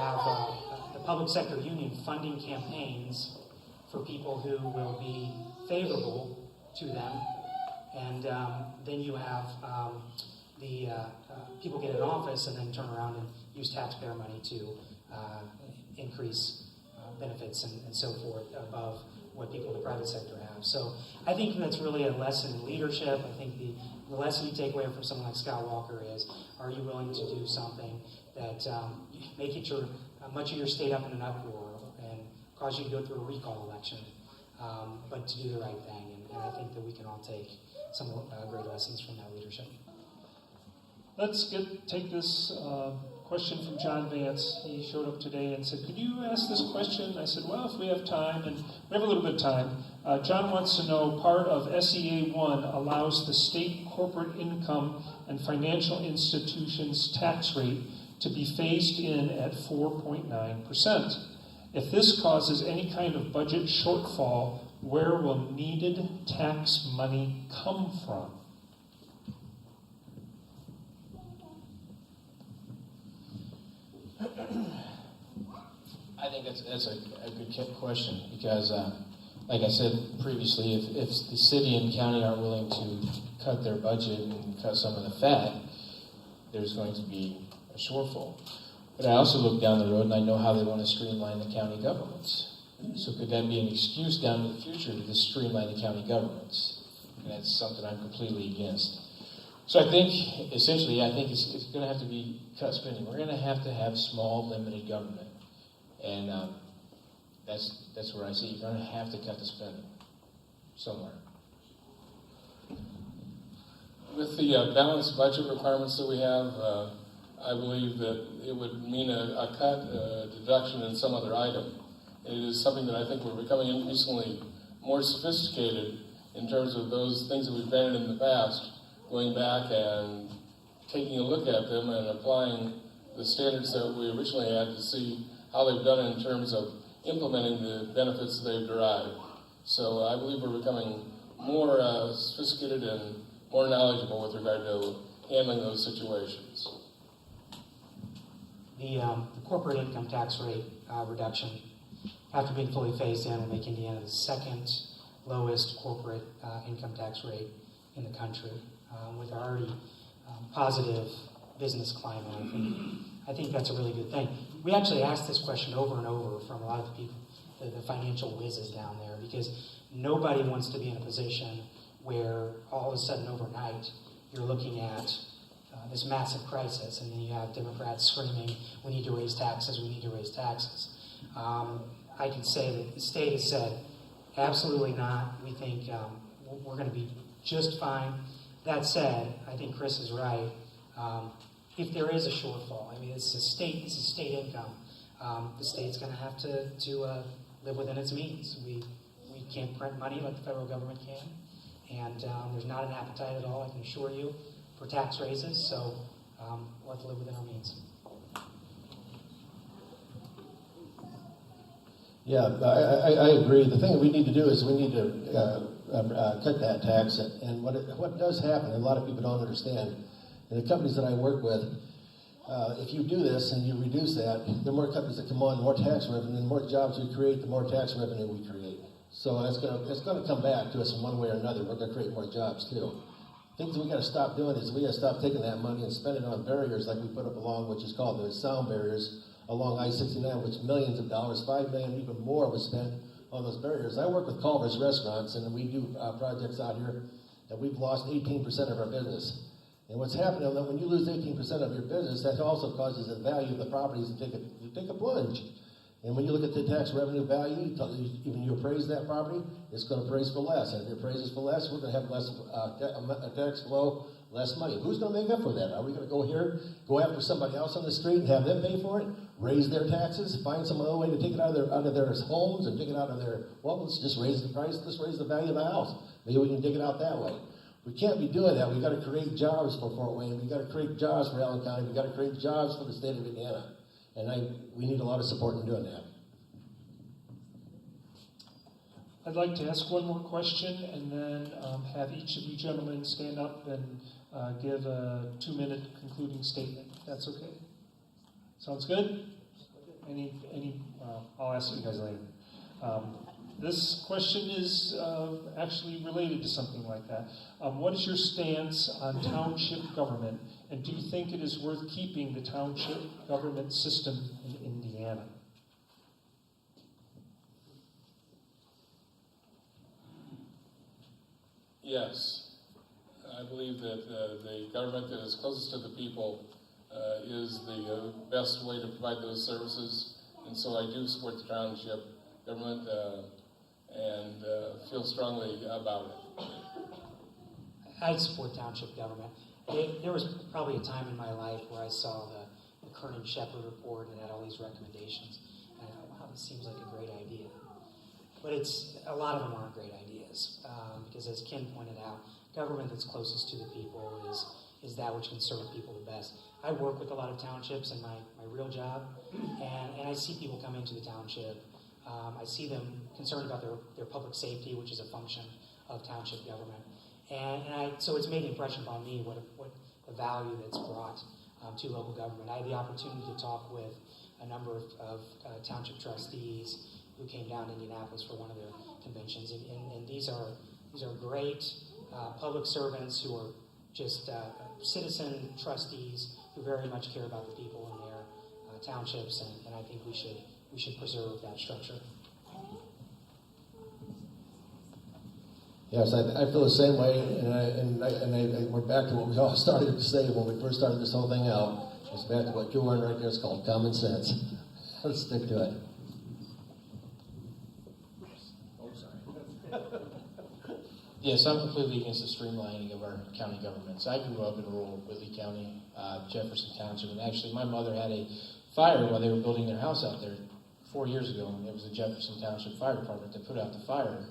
have the public sector union funding campaigns for people who will be favorable to them, and then you have the people get in office and then turn around and use taxpayer money to increase benefits and so forth above what people in the private sector have. So I think that's really a lesson in leadership. I think the lesson you take away from someone like Scott Walker is, are you willing to do something that make it much of your state up in an uproar and cause you to go through a recall election, but to do the right thing. And I think that we can all take some great lessons from that leadership. Let's take this question from John Vance. He showed up today and said, could you ask this question? I said, well, if we have time, and we have a little bit of time. John wants to know, part of SEA 1 allows the state corporate income and financial institutions tax rate to be phased in at 4.9%. If this causes any kind of budget shortfall, where will needed tax money come from? I think that's a good question, because, like I said previously, if the city and county aren't willing to cut their budget and cut some of the fat, there's going to be a shortfall. But I also look down the road and I know how they want to streamline the county governments. So could that be an excuse down in the future to just streamline the county governments? And that's something I'm completely against. So I think, essentially, it's going to have to be cut spending. We're going to have small, limited government. And that's where I see you're going to have to cut the spending somewhere. With the balanced budget requirements that we have, I believe that it would mean a cut, a deduction in some other item. It is something that I think we're becoming increasingly more sophisticated in terms of those things that we've granted in the past, going back and taking a look at them and applying the standards that we originally had to see how they've done in terms of implementing the benefits they've derived. So I believe we're becoming more sophisticated and more knowledgeable with regard to handling those situations. The corporate income tax rate reduction, after being fully phased in, will make Indiana the second lowest corporate income tax rate in the country, with our already positive business climate. I think that's a really good thing. We actually asked this question over and over from a lot of the people, the financial whizzes down there, because nobody wants to be in a position where all of a sudden overnight you're looking at this massive crisis, and then you have Democrats screaming, we need to raise taxes, we need to raise taxes. I can say that the state has said, absolutely not. We think we're going to be just fine. That said, I think Chris is right. If there is a shortfall, it's a state income. The state's going to have to live within its means. We can't print money like the federal government can, and there's not an appetite at all, I can assure you, for tax raises. So we'll have to live within our means. Yeah, I agree. The thing that we need to do is we need to cut that tax. And what does happen, and a lot of people don't understand, in the companies that I work with, if you do this and you reduce that, the more companies that come on, the more tax revenue, the more jobs we create, the more tax revenue we create. So it's going to come back to us in one way or another. We're going to create more jobs too. Things we got to stop doing is we got to stop taking that money and spending it on barriers like we put up along, which is called the sound barriers, along I-69, which millions of dollars, $5 million, even more, was spent on those barriers. I work with Culver's Restaurants, and we do projects out here, and we've lost 18% of our business. And what's happening is that when you lose 18% of your business, that also causes the value of the properties to take a plunge. And when you look at the tax revenue value, even you appraise that property, it's going to appraise for less. And if it appraises for less, we're going to have less tax flow, less money. Who's going to make up for that? Are we going to go after somebody else on the street and have them pay for it? Raise their taxes? Find some other way to take it out of their homes and take it out of their, let's just raise the price, let's raise the value of the house. Maybe we can dig it out that way. We can't be doing that. We've got to create jobs for Fort Wayne. We've got to create jobs for Allen County. We've got to create jobs for the state of Indiana. And we need a lot of support in doing that. I'd like to ask one more question and then have each of you gentlemen stand up and give a 2-minute concluding statement, if that's okay. Sounds good? I'll ask you guys later. This question is actually related to something like that. What is your stance on township government, and do you think it is worth keeping the township government system in Indiana? Yes. I believe that the government that is closest to the people is the best way to provide those services. And so I do support the township government and feel strongly about it. I support township government. There was probably a time in my life where I saw the Kernan Shepherd report and had all these recommendations. And I thought, wow, this seems like a great idea. But a lot of them aren't great ideas. Because as Ken pointed out, government that's closest to the people is that which can serve people the best. I work with a lot of townships in my real job, and I see people come into the township. I see them concerned about their public safety, which is a function of township government. So it's made an impression upon me what the value that's brought to local government. I had the opportunity to talk with a number of township trustees who came down to Indianapolis for one of their conventions, and these are great public servants who are just citizen trustees who very much care about the people in their townships, and I think we should preserve that structure. Yes, I feel the same way, and we're back to what we all started to say when we first started this whole thing out. It's back to what you're wearing right there. It's called common sense. Let's stick to it. Yes, I'm completely against the streamlining of our county governments. I grew up in rural Whitley County, Jefferson Township, and actually my mother had a fire while they were building their house out there 4 years ago, and it was the Jefferson Township Fire Department that put out the fire.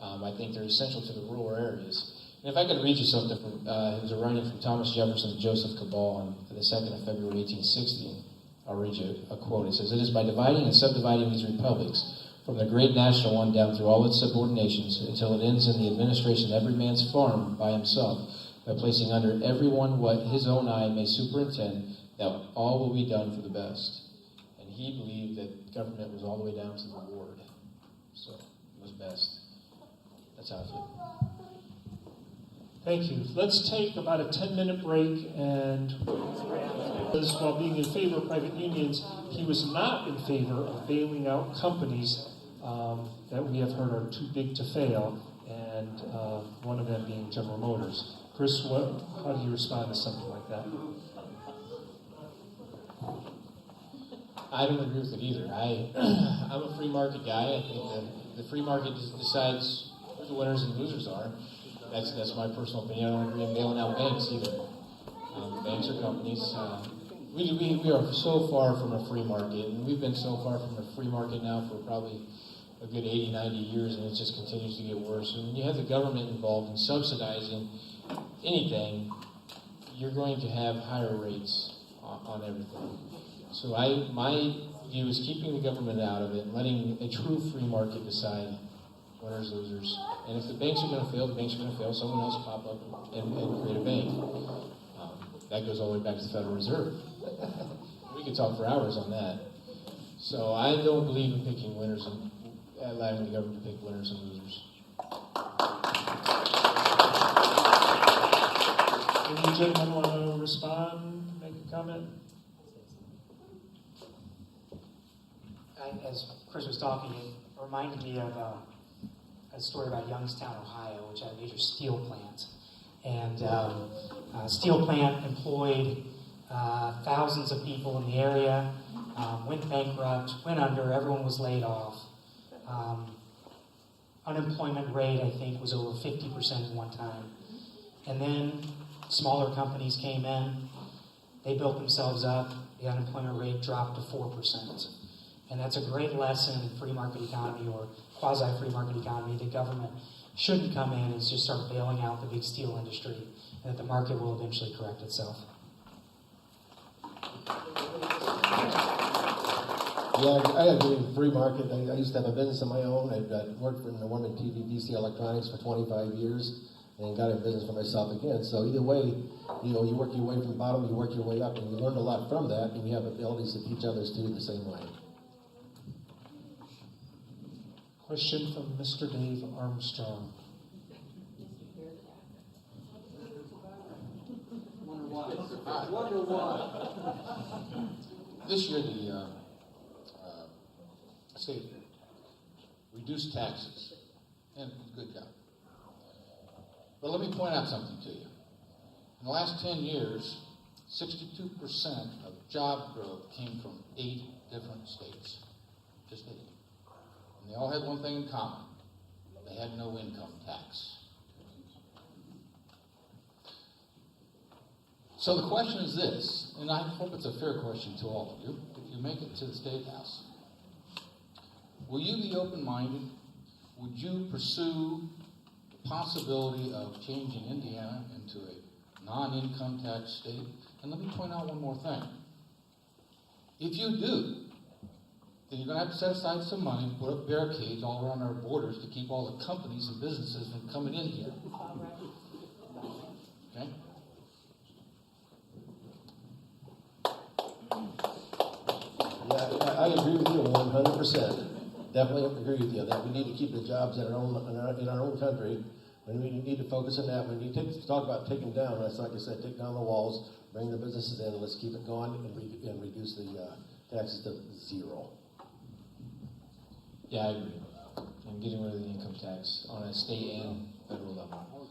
I think they're essential to the rural areas. And if I could read you something from, it was a writing from Thomas Jefferson and Joseph Cabal on the 2nd of February, 1860. I'll read you a quote. It says, "It is by dividing and subdividing these republics, from the great national one down through all its subordinations, until it ends in the administration of every man's farm by himself, by placing under every one what his own eye may superintend, that all will be done for the best." And he believed that government was all the way down to the ward. So it was best. That's how I feel. Thank you. Let's take about a 10-minute break, and while being in favor of private unions, he was not in favor of bailing out companies that we have heard are too big to fail, and one of them being General Motors. Chris, how do you respond to something like that? I don't agree with it either. I'm a free market guy. I think the free market decides who the winners and losers are. That's my personal opinion. I don't agree in bailing out banks either. Banks are companies. We are so far from a free market, and we've been so far from a free market now for probably a good 80, 90 years, and it just continues to get worse. And when you have the government involved in subsidizing anything, you're going to have higher rates on everything. So my view is keeping the government out of it and letting a true free market decide winners, losers. And if the banks are going to fail, the banks are going to fail. Someone else will pop up and create a bank. That goes all the way back to the Federal Reserve. We could talk for hours on that. So I don't believe in picking winners and allowing the government to pick winners and losers. Any gentlemen want to respond, make a comment? As Chris was talking, it reminded me of a story about Youngstown, Ohio, which had a major steel plant. And steel plant employed thousands of people in the area, went bankrupt, went under, everyone was laid off. Unemployment rate, I think, was over 50% at one time. And then smaller companies came in, they built themselves up, the unemployment rate dropped to 4%. And that's a great lesson in free market economy or quasi-free market economy. The government shouldn't come in and just start bailing out the big steel industry, and that the market will eventually correct itself. Yeah, I agree with free market. I used to have a business of my own. I've worked in the one in TV, DC Electronics for 25 years and got a business for myself again. So either way, you work your way from the bottom, you work your way up, and you learn a lot from that, and you have abilities to teach others to do the same way. Question from Mr. Dave Armstrong. This year, the state reduced taxes, and good job. But let me point out something to you. In the last 10 years, 62% of job growth came from 8 different states. Just 8. And they all had one thing in common. They had no income tax. So the question is this, and I hope it's a fair question to all of you, if you make it to the State House. Will you be open-minded? Would you pursue the possibility of changing Indiana into a non-income tax state? And let me point out one more thing. If you do, then you're going to have to set aside some money and put up barricades all around our borders to keep all the companies and businesses from coming in here. Okay? Yeah, I agree with you 100%. Definitely agree with you that we need to keep the jobs in our own country, and we need to focus on that. When you talk about taking down, that's like I said, take down the walls, bring the businesses in, and let's keep it going and reduce the taxes to 0. Yeah, I agree. And getting rid of the income tax on a state and federal level.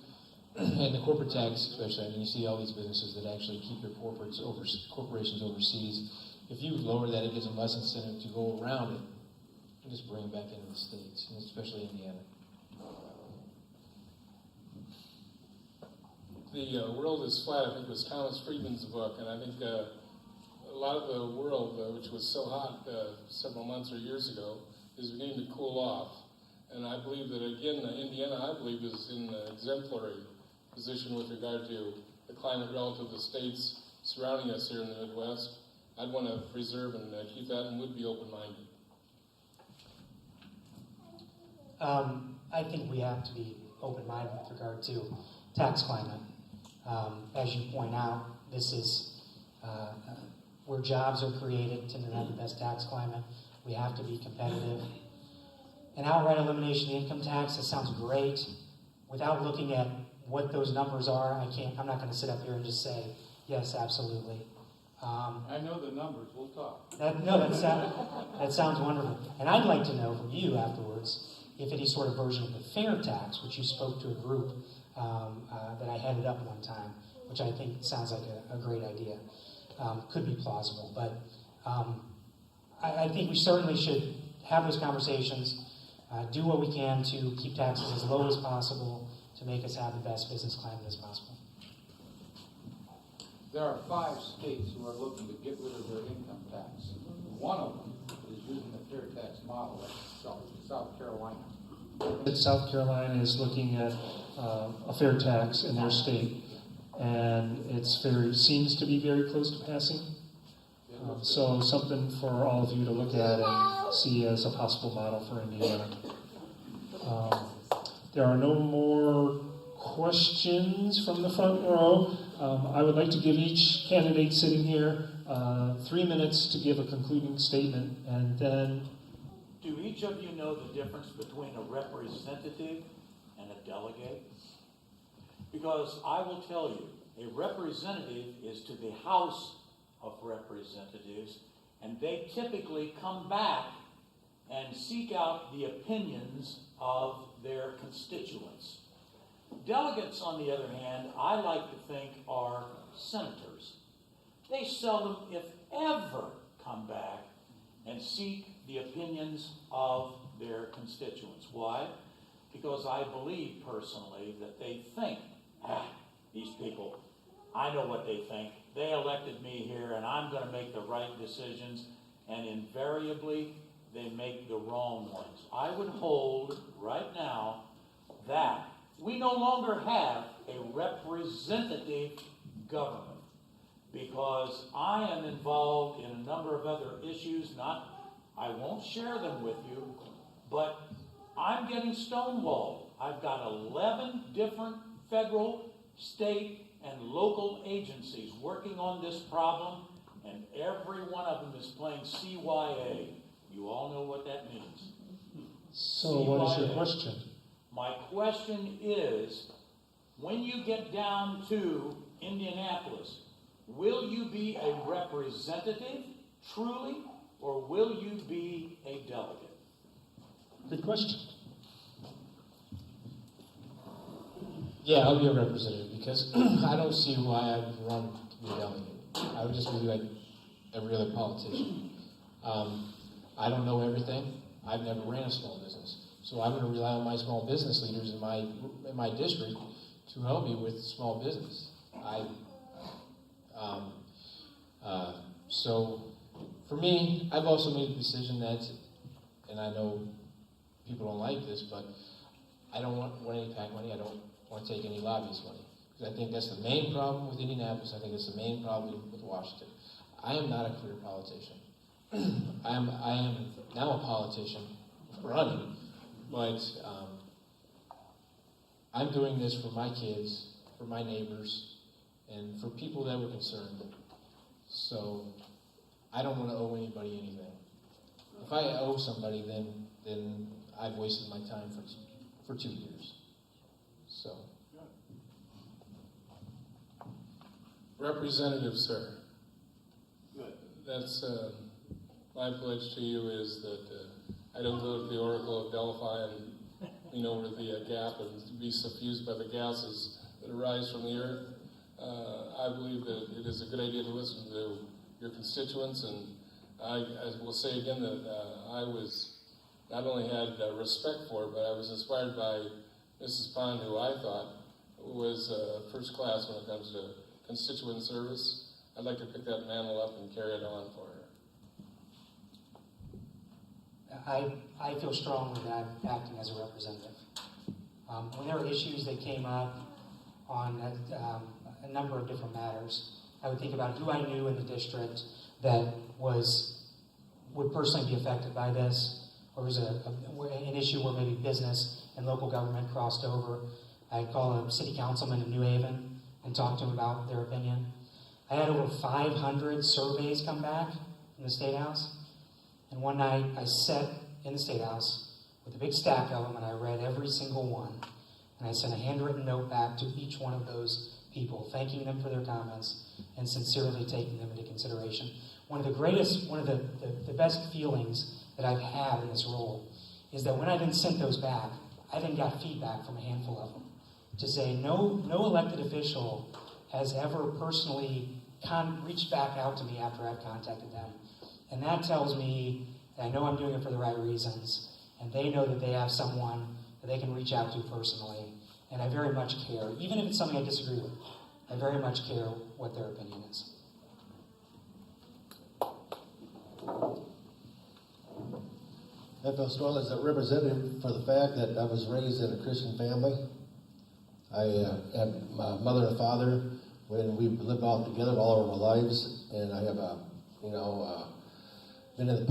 And the corporate tax, especially, I mean, you see all these businesses that actually keep their corporations overseas. If you lower that, it gives them less incentive to go around it and just bring it back into the states, and especially Indiana. The World is Flat, I think, was Thomas Friedman's book, and I think a lot of the world, which was so hot several months or years ago, is beginning to cool off. And I believe that, again, Indiana, I believe, is in an exemplary position with regard to the climate relative to the states surrounding us here in the Midwest. I'd want to preserve and keep that and would be open-minded. I think we have to be open-minded with regard to tax climate. As you point out, this is where jobs are created to have the best tax climate. We have to be competitive. An outright elimination of the income tax, that sounds great. Without looking at what those numbers are, I'm not going to sit up here and just say, yes, absolutely. I know the numbers, we'll talk. That sounds wonderful. And I'd like to know from you afterwards if any sort of version of the fair tax, which you spoke to a group that I headed up one time, which I think sounds like a great idea, could be plausible. But I think we certainly should have those conversations, do what we can to keep taxes as low as possible to make us have the best business climate as possible. There are 5 states who are looking to get rid of their income tax. One of them is using the fair tax model, South Carolina. South Carolina is looking at a fair tax in their state, and seems to be very close to passing. So something for all of you to look at and see as a possible model for Indiana. There are no more questions from the front row. I would like to give each candidate sitting here 3 minutes to give a concluding statement, and then... Do each of you know the difference between a representative and a delegate? Because I will tell you, a representative is to the House of Representatives, and they typically come back and seek out the opinions of their constituents. Delegates, on the other hand, I like to think are senators. They seldom, if ever, come back and seek the opinions of their constituents. Why? Because I believe personally that they think, these people, I know what they think. They elected me here and I'm going to make the right decisions, and invariably they make the wrong ones. I would hold right now that we no longer have a representative government, because I am involved in a number of other issues. I won't share them with you, but I'm getting stonewalled. I've got 11 different federal, state, and local agencies working on this problem, and every one of them is playing CYA. You all know what that means. So what is your question? My question is, when you get down to Indianapolis, will you be a representative, truly, or will you be a delegate? Good question. Yeah, I'll be a representative because I don't see why I would run to be a delegate. I would just be like every other politician. I don't know everything. I've never ran a small business. So I'm going to rely on my small business leaders in my district to help me with small business. So for me, I've also made the decision that, and I know people don't like this, but I don't want any PAC money. I don't want to take any lobbyist money. Because I think that's the main problem with Indianapolis. I think it's the main problem with Washington. I am not a career politician. I am now a politician running, but I'm doing this for my kids, for my neighbors, and for people that were concerned. So I don't want to owe anybody anything. If I owe somebody, then I've wasted my time for 2 years. So. Representative, sir. Good. That's my pledge to you is that I don't go to the Oracle of Delphi and lean over the gap and be suffused by the gases that arise from the earth. I believe that it is a good idea to listen to your constituents, and I will say again that I was not only had respect for, but I was inspired by Mrs. Pond, who I thought was first class when it comes to constituent service. I'd like to pick that mantle up and carry it on for her. I feel strongly that I'm acting as a representative. When there were issues that came up on a number of different matters, I would think about who I knew in the district that would personally be affected by this, or was an issue where maybe business and local government crossed over. I'd call a city councilman in New Haven and talk to them about their opinion. I had over 500 surveys come back from the State House. And one night I sat in the State House with a big stack of them, and I read every single one. And I sent a handwritten note back to each one of those people, thanking them for their comments and sincerely taking them into consideration. One of the best feelings that I've had in this role is that when I then sent those back, I then got feedback from a handful of them to say no elected official has ever personally reached back out to me after I've contacted them. And that tells me that I know I'm doing it for the right reasons, and they know that they have someone that they can reach out to personally. And I very much care, even if it's something I disagree with, I very much care what their opinion is. I feel strongly as a representative for the fact that I was raised in a Christian family. I have my mother and father when we lived all together all of our lives, and I have been in the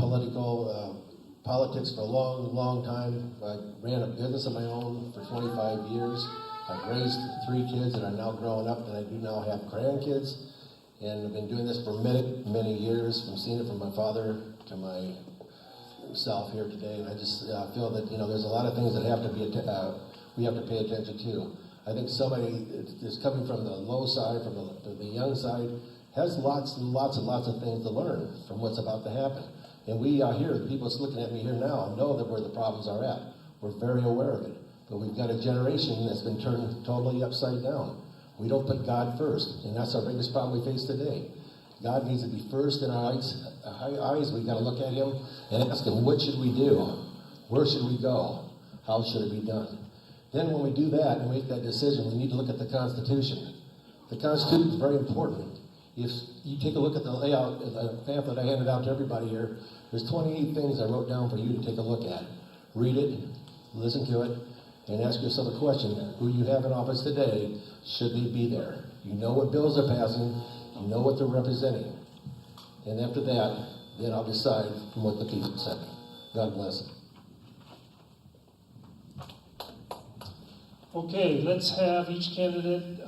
politics for a long, long time. I ran a business of my own for 25 years. I've raised 3 kids that are now growing up, and I do now have grandkids. And I've been doing this for many, many years, from seeing it from my father to myself here today. And I just feel that there's a lot of things that have to be we have to pay attention to. I think somebody that's coming from the low side, from the young side, has lots and lots and lots of things to learn from what's about to happen. And we are here, the people that's looking at me here now, know that where the problems are at. We're very aware of it. But we've got a generation that's been turned totally upside down. We don't put God first, and that's our biggest problem we face today. God needs to be first in our eyes. We've got to look at Him and ask Him, what should we do? Where should we go? How should it be done? Then when we do that and make that decision, we need to look at the Constitution. The Constitution is very important. If you take a look at the layout, the pamphlet I handed out to everybody here, there's 28 things I wrote down for you to take a look at. Read it, listen to it, and ask yourself a question. Who you have in office today, should they be there? You know what bills are passing, you know what they're representing. And after that, then I'll decide from what the people say. God bless. Okay, let's have each candidate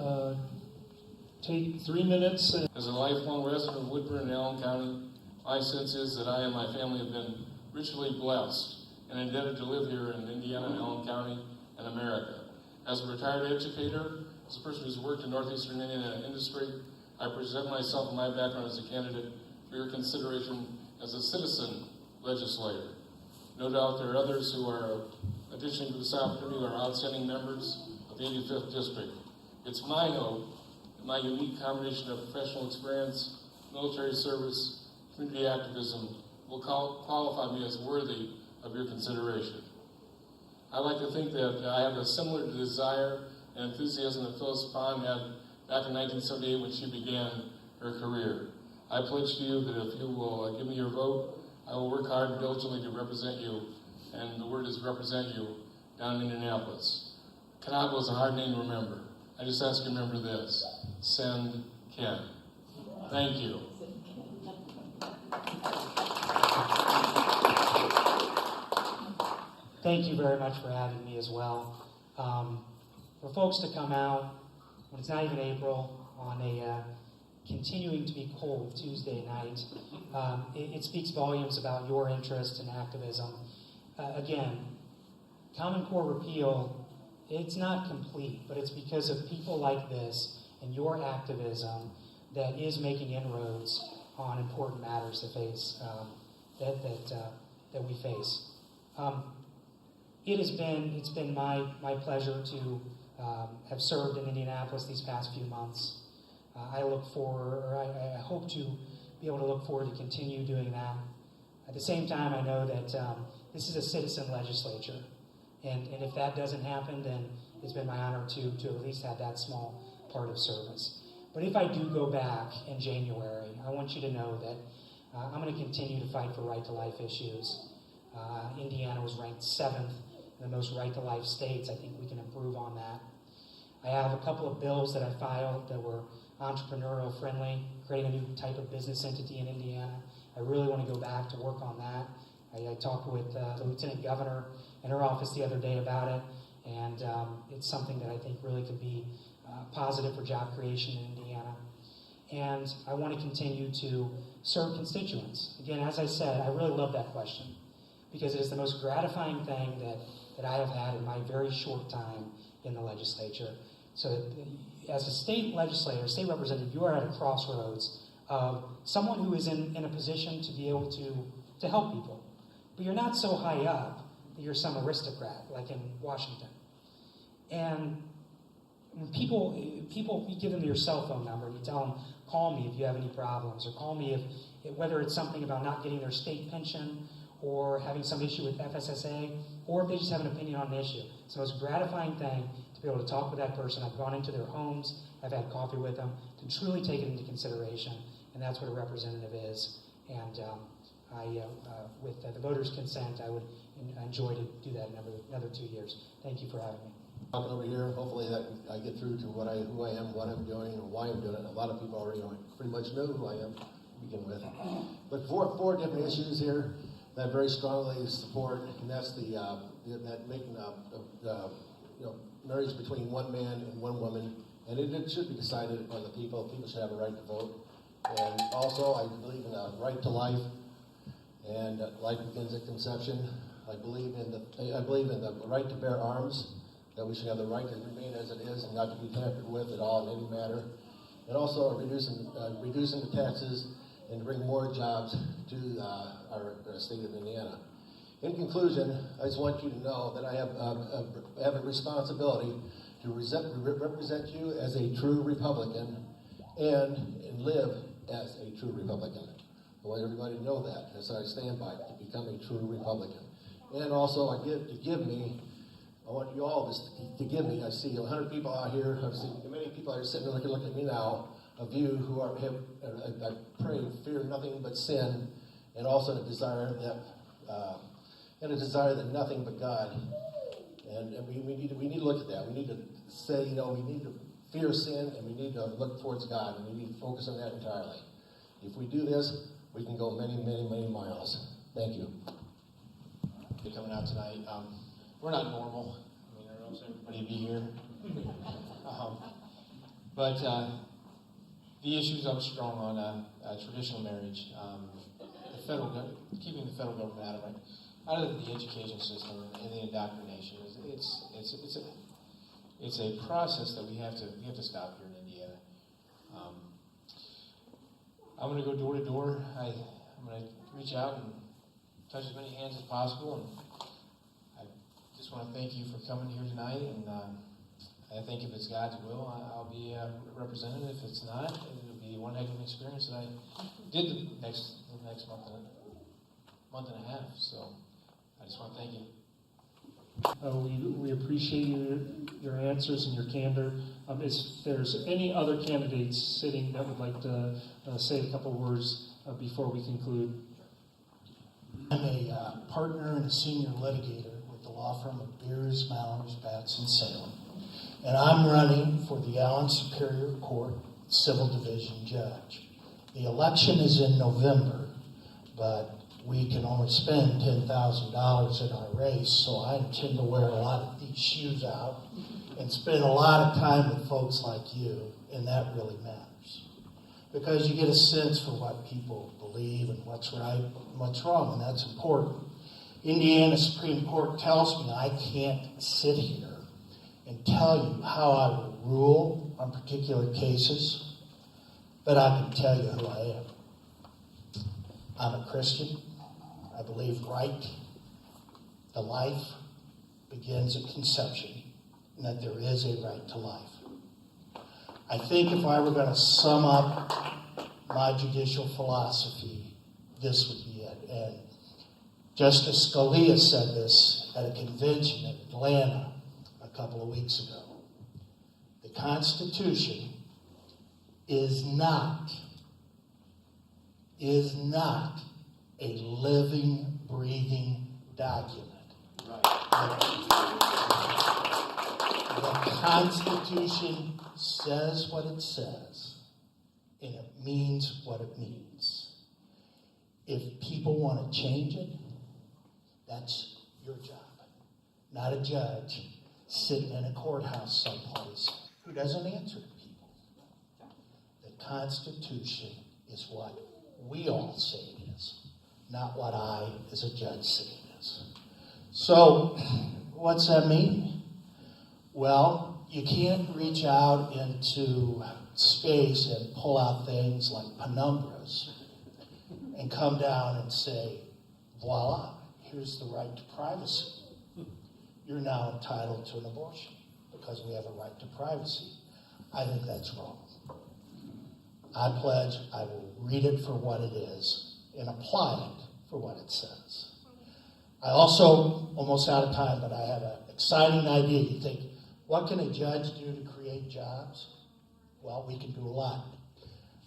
take 3 minutes. As a lifelong resident of Woodburn and Allen County, my sense is that I and my family have been richly blessed and indebted to live here in Indiana and Allen County and America. As a retired educator, as a person who's worked in northeastern Indiana industry, I present myself and my background as a candidate for your consideration as a citizen legislator. No doubt there are others who are, additionally to this opportunity, who are outstanding members of the 85th District. It's my hope that my unique combination of professional experience, military service, community activism will qualify me as worthy of your consideration. I like to think that I have a similar desire and enthusiasm that Phyllis Pond had back in 1978 when she began her career. I pledge to you that if you will give me your vote, I will work hard and diligently to represent you, and the word is represent you, down in Indianapolis. Kanabo is a hard name to remember. I just ask you to remember this: send Ken. Thank you. Thank you very much for having me as well. For folks to come out when it's not even April on a continuing to be cold Tuesday night, it speaks volumes about your interest in activism. Again, Common Core repeal, it's not complete, but it's because of people like this and your activism that is making inroads on important matters that face that we face. It's been my pleasure to have served in Indianapolis these past few months. I hope to be able to look forward to continue doing that. At the same time, I know that this is a citizen legislature, and if that doesn't happen, then it's been my honor to at least have that small part of service. But if I do go back in January, I want you to know that I'm going to continue to fight for right-to-life issues. Indiana was ranked 7th in the most right-to-life states. I think we can improve on that. I have a couple of bills that I filed that were entrepreneurial friendly, creating a new type of business entity in Indiana. I really want to go back to work on that. I talked with the Lieutenant Governor in her office the other day about it, and it's something that I think really could be positive for job creation in Indiana. And I want to continue to serve constituents. Again, as I said, I really love that question because it is the most gratifying thing that I have had in my very short time in the legislature. So as a state legislator, state representative, you are at a crossroads of someone who is in a position to be able to help people. But you're not so high up that you're some aristocrat like in Washington. And when people, you give them your cell phone number and you tell them, call me if you have any problems, or call me if whether it's something about not getting their state pension or having some issue with FSSA, or if they just have an opinion on an issue. It's the most gratifying thing to be able to talk with that person. I've gone into their homes, I've had coffee with them, to truly take it into consideration, and that's what a representative is. And with the voters' consent, I would enjoy to do that another 2 years. Thank you for having me. Talking over here, hopefully that I get through to who I am, what I'm doing, and why I'm doing it. A lot of people already pretty much know who I am to begin with. But four different issues here that I very strongly support, and that's that making marriage between one man and one woman, and it should be decided upon the people. People should have a right to vote, and also I believe in a right to life, and life begins at conception. I believe in the right to bear arms, that we should have the right to remain as it is and not to be tampered with at all in any matter, and also reducing the taxes and to bring more jobs to our state of Indiana. In conclusion, I just want you to know that I have a responsibility to represent you as a true Republican and live as a true Republican. I want everybody to know that. That's what I stand by, to become a true Republican. And also, I want you all to give me. I see 100 people out here. I've seen many people are sitting there looking at me now. Of you who have I pray, fear nothing but sin, and also a desire that nothing but God. And we need to look at that. We need to say, we need to fear sin, and we need to look towards God, and we need to focus on that entirely. If we do this, we can go many, many, many miles. Thank you. You're coming out tonight. We're not normal. I mean, I don't know everybody to be here. But the issues I'm strong on traditional marriage, keeping the federal government out of it. out of the education system and the indoctrination. It's a process that we have to stop here in Indiana. I'm going to go door to door. I'm going to reach out and touch as many hands as possible. And I just want to thank you for coming here tonight. And I think if it's God's will, I'll be a representative. If it's not, it'll be one heck of an experience that I did the next month and a half. So I just want to thank you. We appreciate your answers and your candor. If there's any other candidates sitting that would like to say a couple words before we conclude. I'm a partner and a senior litigator with the law firm of Beers, Mallers, Batts, and Salem. And I'm running for the Allen Superior Court Civil Division Judge. The election is in November, but we can only spend $10,000 in our race, so I intend to wear a lot of these shoes out and spend a lot of time with folks like you, and that really matters. Because you get a sense for what people believe and what's right and what's wrong, and that's important. Indiana Supreme Court tells me I can't sit here and tell you how I will rule on particular cases, but I can tell you who I am. I'm a Christian. I believe right to life begins at conception, and that there is a right to life. I think if I were going to sum up my judicial philosophy, this would be it. And Justice Scalia said this at a convention in Atlanta a couple of weeks ago. The Constitution is not a living, breathing document. The Constitution says what it says, and it means what it means. If people want to change it, that's your job. Not a judge sitting in a courthouse someplace who doesn't answer to people. The Constitution is what we all say it is, not what I, as a judge, say it is. So, what's that mean? Well, you can't reach out into space and pull out things like penumbras and come down and say, voila, here's the right to privacy. You're now entitled to an abortion because we have a right to privacy. I think that's wrong. I pledge I will read it for what it is and apply it for what it says. I also, almost out of time, but I have an exciting idea. You think, what can a judge do to create jobs? Well, we can do a lot.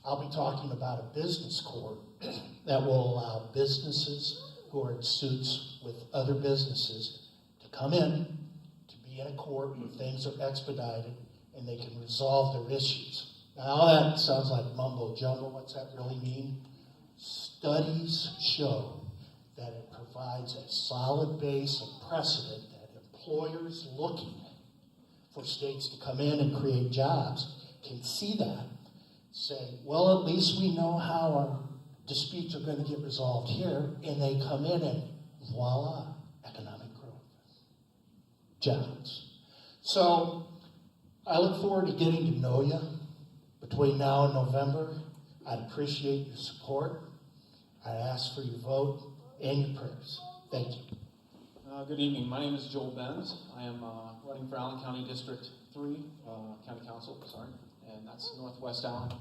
I'll be talking about a business court that will allow businesses who are in suits with other businesses to come in, to be in a court where things are expedited and they can resolve their issues. Now, all that sounds like mumbo jumbo. What's that really mean? Studies show that it provides a solid base of precedent that employers looking for states to come in and create jobs can see that, say, well, at least we know how our disputes are going to get resolved here, and they come in and voila, economic growth, jobs. So I look forward to getting to know you between now and November. I'd appreciate your support. I ask for your vote and your prayers. Thank you. Good evening. My name is Joel Benz. I am running for Allen County District 3, County Council, and that's Northwest Allen.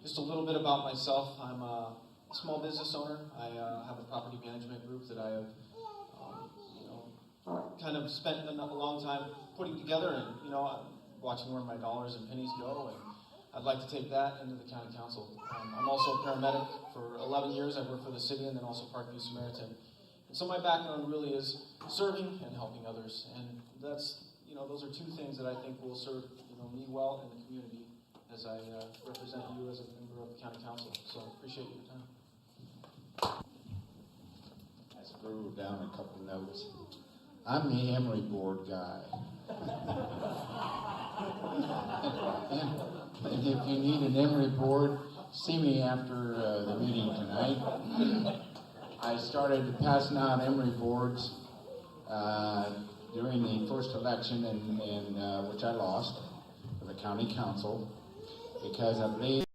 Just a little bit about myself. I'm a small business owner. I have a property management group that I have, kind of spent a long time putting together, and watching where my dollars and pennies go. And I'd like to take that into the County Council. I'm also a paramedic for 11 years. I worked for the city and then also Parkview Samaritan. And so my background really is serving and helping others. And that's, those are two things that I think will serve, me well in the community as I represent you as a member of the County Council. So I appreciate your time. I screwed down a couple notes. I'm the Emory Board guy. And if you need an Emory Board, see me after the meeting tonight. I started passing out Emory boards during the first election, which I lost for the county council, because I believe